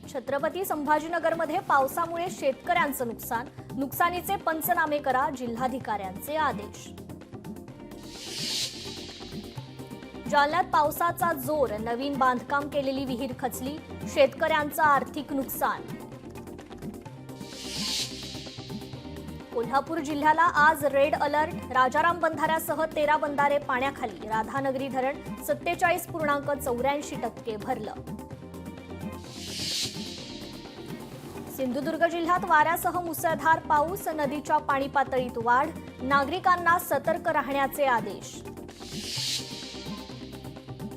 छत्रपती संभाजीनगरमध्ये पावसामुळे शेतकऱ्यांचं नुकसान, नुकसानीचे पंचनामे करा, जिल्हाधिकाऱ्यांचे आदेश। जालन्यात पावसाचा जोर, नवीन बांधकाम केलेली विहीर खचली, शेतकऱ्यांचं आर्थिक नुकसान। कोल्हापूर जिल्ह्याला आज रेड अलर्ट, राजाराम बंधाऱ्यासह 13 बंधारे पाण्याखाली, राधानगरी धरण 47.84% भरलं। सिंधुदुर्ग जिल्ह्यात वाऱ्यासह मुसळधार पाऊस, नदीच्या पाणी पातळीत वाढ, नागरिकांना सतर्क राहण्याचे आदेश।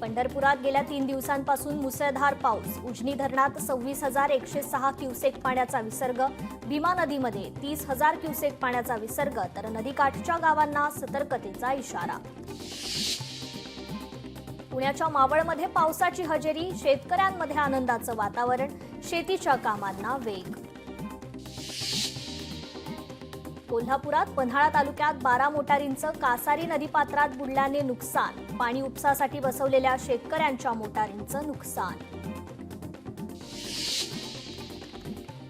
पंढरपुरात गेल्या 3 दिवसांपासून मुसळधार पाऊस, उजनी धरणात 26,106 क्युसेक पाण्याचा विसर्ग, भीमा नदीमध्ये 30,000 क्युसेक पाण्याचा विसर्ग, तर नदीकाठच्या गावांना सतर्कतेचा इशारा। पुण्याच्या मावळमध्ये पावसाची हजेरी, शेतकऱ्यांमध्ये आनंदाचं वातावरण, शेतीच्या कामांना वेग। कोल्हापुरात पन्हाळा तालुक्यात 12 मोटारींचं कासारी नदीपात्रात बुडल्याने नुकसान, पाणी उपसासाठी बसवलेल्या शेतकऱ्यांच्या मोटारींचं नुकसान।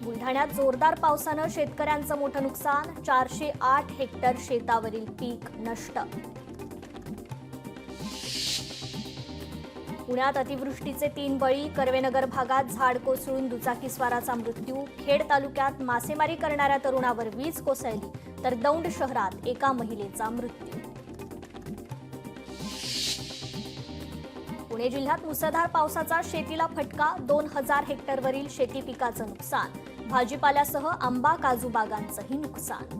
बुलढाण्यात जोरदार पावसानं शेतकऱ्यांचं मोठं नुकसान, 408 हेक्टर शेतावरील पीक नष्ट। पुण्यात अतिवृष्टीचे 3 बळी, कर्वेनगर भागात झाड कोसळून दुचाकीस्वाराचा मृत्यू, खेड तालुक्यात मासेमारी करणाऱ्या तरुणावर वीज कोसळली, तर दौंड शहरात एका महिलेचा मृत्यू। पुणे जिल्ह्यात मुसळधार पावसाचा शेतीला फटका, 2000 हेक्टरवरील शेती पिकाचं नुकसान, भाजीपाल्यासह आंबा काजू बागांचंही नुकसान।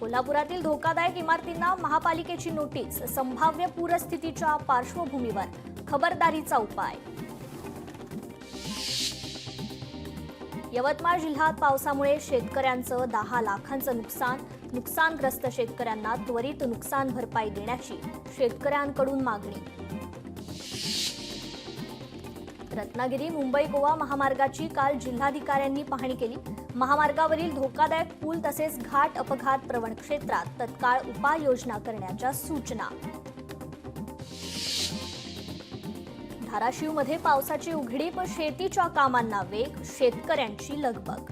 कोल्हापुरातील धोकादायक इमारतींना महापालिकेची नोटीस, संभाव्य पूरस्थितीच्या पार्श्वभूमीवर खबरदारीचा उपाय। यवतमाळ जिल्ह्यात पावसामुळे शेतकऱ्यांचं 10 लाखांचं नुकसान, नुकसानग्रस्त शेतकऱ्यांना त्वरित नुकसान भरपाई देण्याची शेतकऱ्यांकडून मागणी। रत्नागिरी मुंबई गोवा महामार्गाची काल जिल्हाधिकाऱ्यांनी पाहणी केली, महामार्गावरील धोकादायक पूल तसेच घाट अपघात प्रवण क्षेत्रात तत्काळ उपाययोजना करण्याच्या सूचना। धाराशिवमध्ये पावसाची उघडीप, शेतीच्या कामांना वेग, शेतकऱ्यांची लगबग।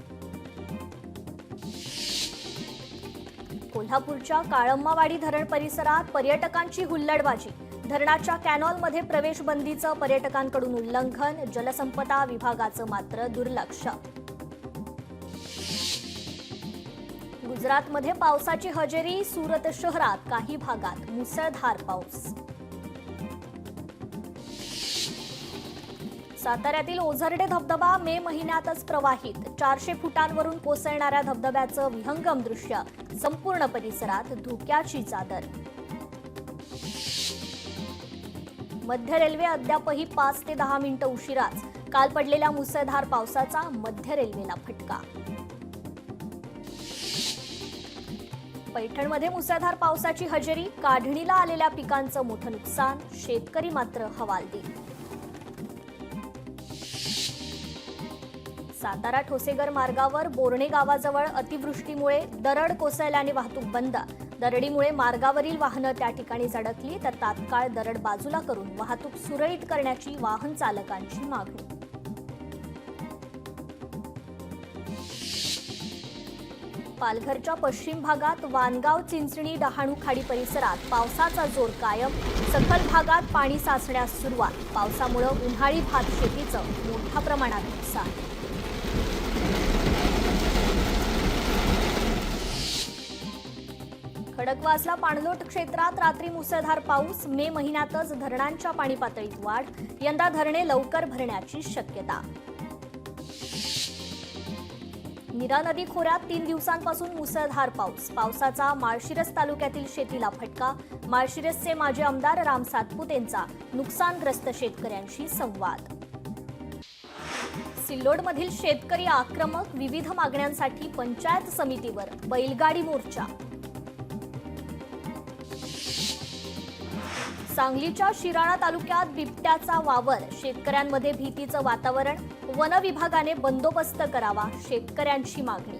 कोल्हापूरच्या काळम्मावाडी धरण परिसरात पर्यटकांची हुल्लडबाजी, धरणाच्या कॅनॉलमध्ये प्रवेशबंदीचं पर्यटकांकडून उल्लंघन, जलसंपदा विभागाचं मात्र दुर्लक्ष। गुजरातमध्ये पावसाची हजेरी, सुरत शहरात काही भागात मुसळधार पाऊस। साताऱ्यातील ओझरडे धबधबा मे महिन्यातच प्रवाहित, 400 फुटांवरून कोसळणाऱ्या धबधब्याचं विहंगम दृश्य, संपूर्ण परिसरात धुक्याची चादर। मध्य रेल्वे अद्यापही 5 ते 10 मिनिटं उशिराच, काल पडलेल्या मुसळधार पावसाचा मध्य रेल्वेला फटका। पैठणमध्ये मुसळधार पावसाची हजेरी, काढणीला आलेल्या पिकांचं मोठं नुकसान, शेतकरी मात्र हवालदिल। सातारा ठोसेघर मार्गावर बोर्णे गावाजवळ अतिवृष्टीमुळे दरड कोसळल्याने वाहतूक बंद, दरडीमुळे मार्गावरील वाहनं त्या ठिकाणी अडकली, तर तात्काळ दरड बाजूला करून वाहतूक सुरळीत करण्याची वाहन चालकांची मागणी। पालघरच्या पश्चिम भागात वानगाव चिंचणी डहाणू खाडी परिसरात पावसाचा जोर कायम, सखल भागात पाणी साचण्यास सुरुवात, पावसामुळे उन्हाळी भात शेतीचं मोठ्या प्रमाणात नुकसान। खडकवासला पाणलोट क्षेत्रात रात्री मुसळधार पाऊस, मे महिन्यातच धरणांच्या पाणी पातळीत वाढ, यंदा धरणे लवकर भरण्याची शक्यता। नीरा नदी खोऱ्यात 3 दिवसांपासून मुसळधार पाऊस, पावसाचा माळशिरस तालुक्यातील शेतीला फटका, माळशिरसचे माजी आमदार राम सातपुतेंचा नुकसानग्रस्त शेतकऱ्यांशी संवाद। सिल्लोडमधील शेतकरी आक्रमक, विविध मागण्यांसाठी पंचायत समितीवर बैलगाडी मोर्चा। सांगलीच्या शिराळा तालुक्यात बिबट्याचा वावर, शेतकऱ्यांमध्ये भीतीचं वातावरण, वन विभागाने बंदोबस्त करावा, शेतकऱ्यांची मागणी.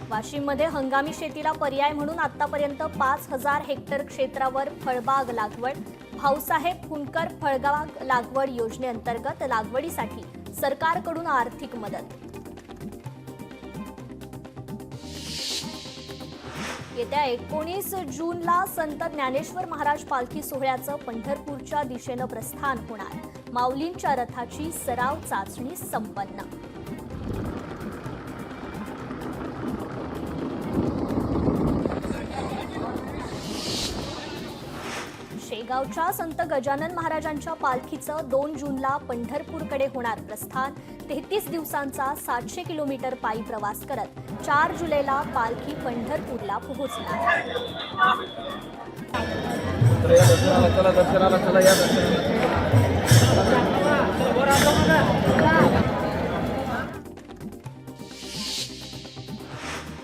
वाशिममध्ये हंगामी शेतीला पर्याय म्हणून आतापर्यंत 5,000 हेक्टर क्षेत्रावर फळबाग लागवड. भाऊसाहेब फुंडकर फळबाग लागवड योजनेअंतर्गत लागवडीसाठी सरकारकडून आर्थिक मदत. येत्या 19 जूनला संत ज्ञानेश्वर महाराज पालखी सोहळ्याचं पंढरपूरच्या दिशेनं प्रस्थान होणार. माऊलींच्या रथाची सराव चाचणी संपन्न. शेगावच्या संत गजानन महाराजांच्या पालखीचं 2 जूनला पंढरपूरकडे होणार प्रस्थान. 33 दिवसांचा 700 किलोमीटर पायी प्रवास करत 4 जुलैला पालखी पंढरपूरला पोहोचणार.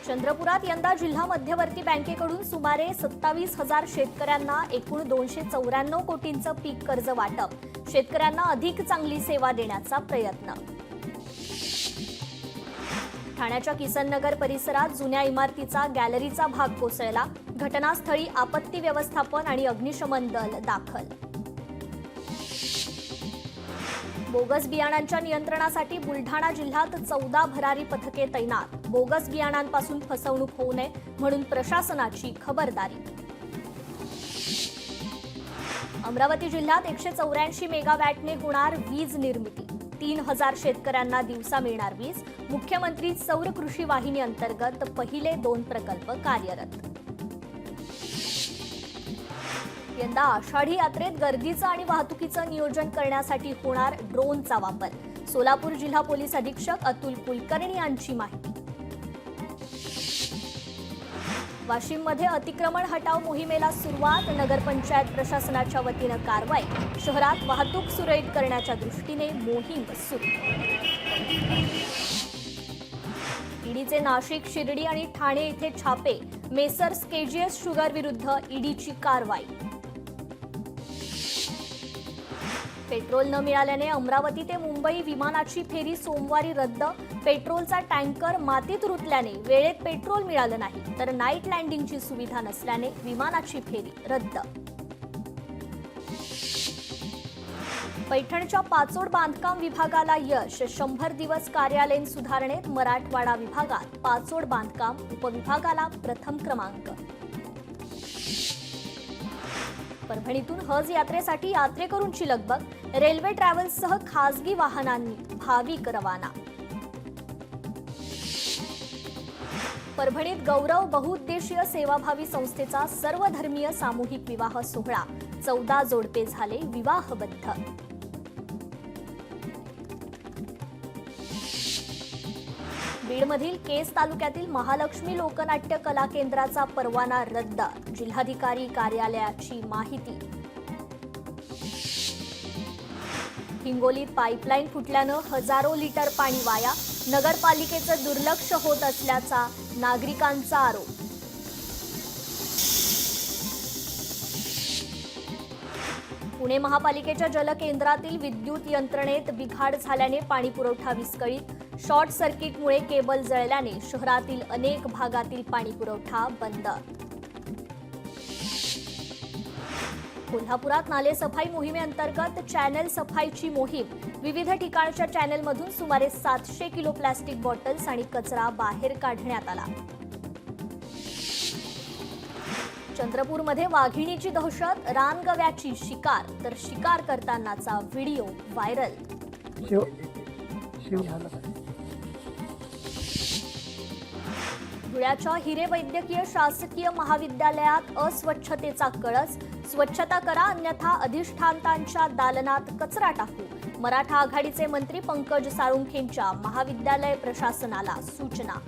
चंद्रपुरात यंदा जिल्हा मध्यवर्ती बँकेकडून सुमारे 27,000 शेतकऱ्यांना एकूण 294 कोटींचं पीक कर्ज वाटप. शेतकऱ्यांना अधिक चांगली सेवा देण्याचा प्रयत्न. ठाण्याच्या किसननगर परिसरात जुन्या इमारतीचा गॅलरीचा भाग कोसळला. घटनास्थळी आपत्ती व्यवस्थापन आणि अग्निशमन दल दाखल. बोगस बियाणांच्या नियंत्रणासाठी बुलढाणा जिल्ह्यात 14 भरारी पथके तैनात. बोगस बियाणांपासून फसवणूक होऊ नये म्हणून प्रशासनाची खबरदारी. अमरावती जिल्ह्यात 184 मेगावॅटने होणार वीज निर्मिती. 3,000 शेतकऱ्यांना दिवसा मिळणार वीज. मुख्यमंत्री सौर कृषी वाहिनी अंतर्गत पहिले 2 प्रकल्प कार्यरत. यंदा आषाढी यात्रेत गर्दीचं आणि वाहतुकीचं नियोजन करण्यासाठी होणार ड्रोनचा वापर. सोलापूर जिल्हा पोलीस अधीक्षक अतुल कुलकर्णी यांची माहिती. वाशिममध्ये अतिक्रमण हटाव मोहिमेला सुरुवात. नगरपंचायत प्रशासनाच्या वतीनं कारवाई. शहरात वाहतूक सुरळीत करण्याच्या दृष्टीने मोहीम सुरू. ईडीचे नाशिक, शिर्डी आणि ठाणे येथे छापे. मेसर्स केजीएस शुगर विरुद्ध ईडीची कारवाई. पेट्रोल न मिळाल्याने अमरावती ते मुंबई विमानाची फेरी सोमवारी रद्द. पेट्रोलचा टँकर मातीत रुतल्याने वेळेत पेट्रोल मिळालं नाही, तर नाईट लँडिंगची सुविधा नसल्याने विमानाची फेरी रद्द. पैठणच्या पाचोड बांधकाम विभागाला यश. 100 दिवस कार्यालयीन सुधारणेत मराठवाडा विभागात पाचोड बांधकाम उपविभागाला प्रथम क्रमांक. परभणीतून हज यात्रेसाठी यात्रेकरूंची लगबग. रेल्वे ट्रॅव्हल्ससह खासगी वाहनांनी भाविक रवाना. परभणीत गौरव बहुउद्देशीय सेवाभावी संस्थेचा सर्वधर्मीय सामूहिक विवाह सोहळा. 14 जोडपे झाले विवाहबद्ध. बीडमधील केस तालुक्यातील महालक्ष्मी लोकनाट्य कला केंद्राचा परवाना रद्द. जिल्हाधिकारी कार्यालयाची माहिती. हिंगोलीत पाईपलाईन फुटल्यानं हजारो लिटर पाणी वाया. नगरपालिकेचं दुर्लक्ष होत असल्याचा नागरिकांचा आरोप. पुणे महापालिकेच्या जलकेंद्रातील विद्युत यंत्रणेत बिघाड झाल्याने पाणी पुरवठा विस्कळीत. शॉर्ट सर्किटमुळे केबल जळल्याने शहरातील अनेक भागातील पाणी पुरवठा बंद. कोल्हापुरात नाले सफाई मोहिमेअंतर्गत चॅनल सफाईची मोहीम. विविध ठिकाणच्या चॅनलमधून सुमारे 700 किलो प्लास्टिक बॉटल्स आणि कचरा बाहेर काढण्यात आला. चंद्रपूरमध्ये वाघिणीची दहशत. रानगव्याची शिकार तर शिकार करतानाचा व्हिडिओ व्हायरल. धुळ्याच्या हिरे वैद्यकीय शासकीय महाविद्यालयात अस्वच्छतेचा कळस. स्वच्छता करा अन्यथा अधिष्ठातांच्या दालनात कचरा टाकू. मराठा आघाडीचे मंत्री पंकज साळुंखेंच्या महाविद्यालय प्रशासनाला सूचना.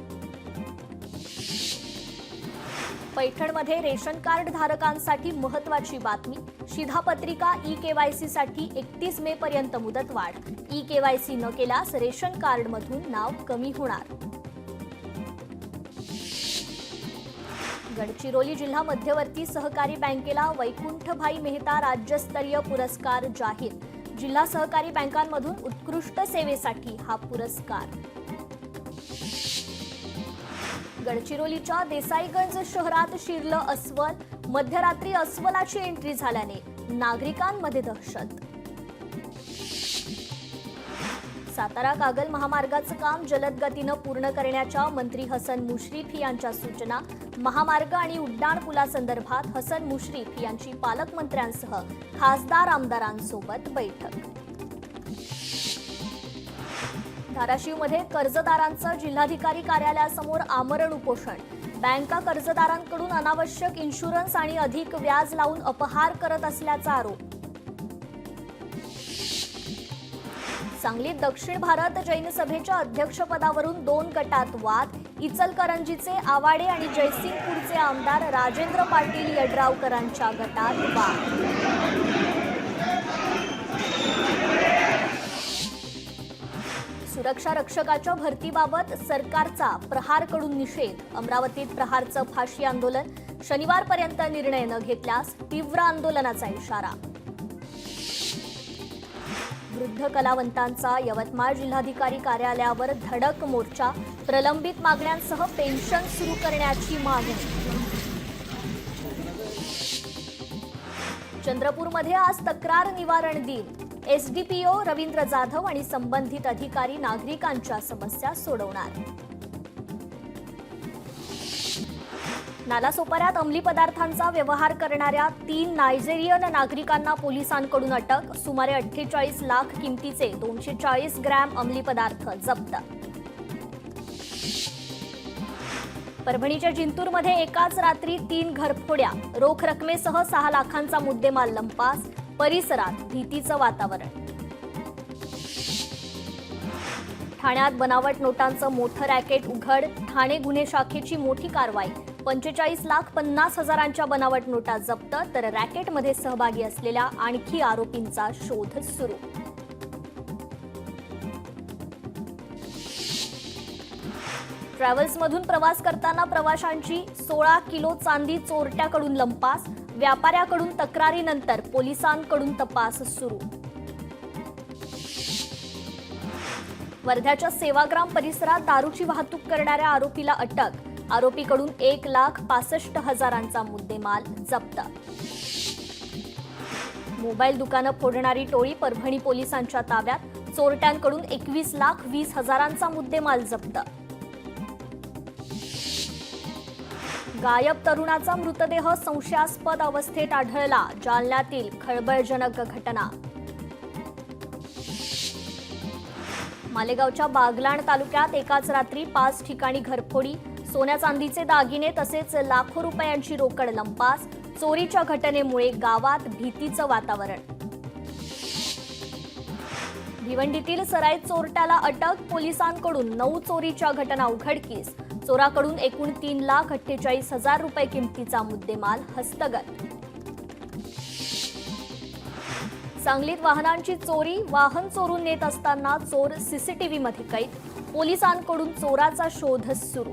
पैठणमध्ये रेशन कार्ड धारकांसाठी महत्त्वाची बातमी. शिधापत्रिका ई-केवायसी साठी 31 मे पर्यंत मुदतवाढ. ई-केवायसी न केल्यास रेशन कार्डमधून नाव कमी होणार. गडचिरोली जिल्हा मध्यवर्ती सहकारी बँकेला वैकुंठभाई मेहता राज्यस्तरीय पुरस्कार जाहीर. जिल्हा सहकारी बँकांमधून उत्कृष्ट सेवेसाठी हा पुरस्कार. गडचिरोलीच्या देसाईगंज शहरात शिरलं अस्वल. मध्यरात्री अस्वलाची एंट्री झाल्याने नागरिकांमध्ये दहशत. सातारा कागल महामार्गाचं काम जलद गतीनं पूर्ण करण्याच्या मंत्री हसन मुश्रीफ यांच्या सूचना. महामार्ग आणि उड्डाण पुलासंदर्भात हसन मुश्रीफ यांची पालकमंत्र्यांसह खासदार आमदारांसोबत बैठक. धाराशिवमध्ये कर्जदारांचं जिल्हाधिकारी कार्यालयासमोर आमरण उपोषण. बँका कर्जदारांकडून अनावश्यक इन्शुरन्स आणि अधिक व्याज लावून अपहार करत असल्याचा आरोप. सांगलीत दक्षिण भारत जैन सभेच्या अध्यक्षपदावरून 2 गटात वाद. इचलकरंजीचे आवाडे आणि जयसिंगपूरचे आमदार राजेंद्र पाटील यड्रावकरांच्या गटात वाद. सुरक्षा रक्षकाच्या भरतीबाबत सरकारचा प्रहारकडून निषेध. अमरावतीत प्रहारचं फाशी आंदोलन. शनिवारपर्यंत निर्णय न घेतल्यास तीव्र आंदोलनाचा इशारा. वृद्ध कलावंतांचा यवतमाळ जिल्हाधिकारी कार्यालयावर धडक मोर्चा. प्रलंबित मागण्यांसह पेन्शन सुरू करण्याची मागणी. चंद्रपूरमध्ये आज तक्रार निवारण दिन. एसडीपीओ रवींद्र जाधव आणि संबंधित अधिकारी नागरिकांच्या समस्या सोडवणार. नालासोपाऱ्यात अंमली पदार्थांचा व्यवहार करणाऱ्या 3 नायजेरियन नागरिकांना पोलिसांकडून अटक. सुमारे 48 लाख किमतीचे 240 ग्रॅम अंमली पदार्थ जप्त. परभणीच्या जिंतूरमध्ये एकाच रात्री 3 घरफोड्या. रोख रकमेसह 6 लाखांचा मुद्देमाल लंपास. परिसरात भीतीचं वातावरण. ठाण्यात बनावट नोटांचं मोठं रॅकेट उघड. ठाणे गुन्हे शाखेची मोठी कारवाई. 45,50,000च्या बनावट नोटा जप्त, तर रॅकेटमध्ये सहभागी असलेल्या आणखी आरोपींचा शोध सुरू. ट्रॅव्हल्समधून प्रवास करताना प्रवाशांची 16 किलो चांदी चोरट्याकडून लंपास. व्यापाऱ्याकडून तक्रारीनंतर पोलिसांकडून तपास सुरू. वर्ध्याच्या सेवाग्राम परिसरात दारूची वाहतूक करणाऱ्या आरोपीला अटक. आरोपीकडून 1,65,000चा मुद्देमाल जप्त. मोबाईल दुकानं फोडणारी टोळी परभणी पोलिसांच्या ताब्यात. चोरट्यांकडून 21,20,000चा मुद्देमाल जप्त. गायब तरुणाचा मृतदेह संशयास्पद अवस्थेत आढळला. जालन्यातील खळबळजनक घटना. मालेगावच्या बागलाण तालुक्यात एकाच रात्री 5 ठिकाणी घरफोडी. सोन्या चांदीचे दागिने तसेच लाखो रुपयांची रोकड लंपास. चोरीच्या घटनेमुळे गावात भीतीचं वातावरण. भिवंडीतील सराईत चोरट्याला अटक. पोलिसांकडून 9 चोरीच्या घटना उघडकीस. चोराकडून एकूण 3,48,000 रुपये किमतीचा मुद्देमाल हस्तगत. सांगलीत वाहनांची चोरी. वाहन चोरून नेत असताना चोर सीसीटीव्हीमध्ये कैद. पोलिसांकडून चोराचा शोध सुरू.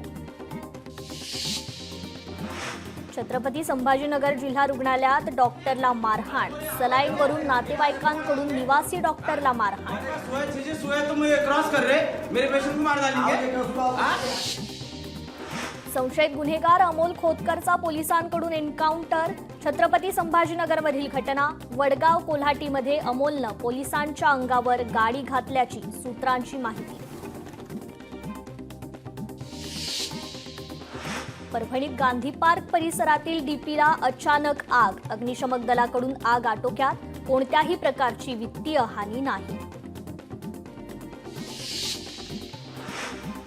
छत्रपती संभाजीनगर जिल्हा रुग्णालयात डॉक्टरला मारहाण. सलाईनवरून नातेवाईकांकडून निवासी डॉक्टरला मारहाण. संशयित गुन्हेगार अमोल खोतकरचा पोलिसांकडून एन्काउंटर. छत्रपती संभाजीनगरमधील घटना. वडगाव कोल्हाटीमध्ये अमोलनं पोलिसांच्या अंगावर गाडी घातल्याची सूत्रांची माहिती. परभणीत गांधी पार्क परिसरातील डीपीला अचानक आग. अग्निशमक दलाकडून आग आटोक्यात. कोणत्याही प्रकारची वित्तीय हानी नाही.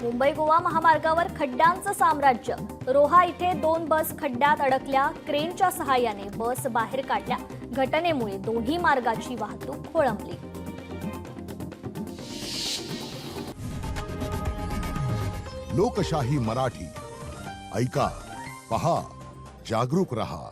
मुंबई गोवा महामार्गावर खड्ड्यांचं साम्राज्य. रोहा इथे 2 बस खड्ड्यात अडकल्या. क्रेनच्या सहाय्याने बस बाहेर काढल्या. घटनेमुळे दोन्ही मार्गाची वाहतूक खोळंबली. लोकशाही मराठी ऐका, पहा, जागरूक रहा.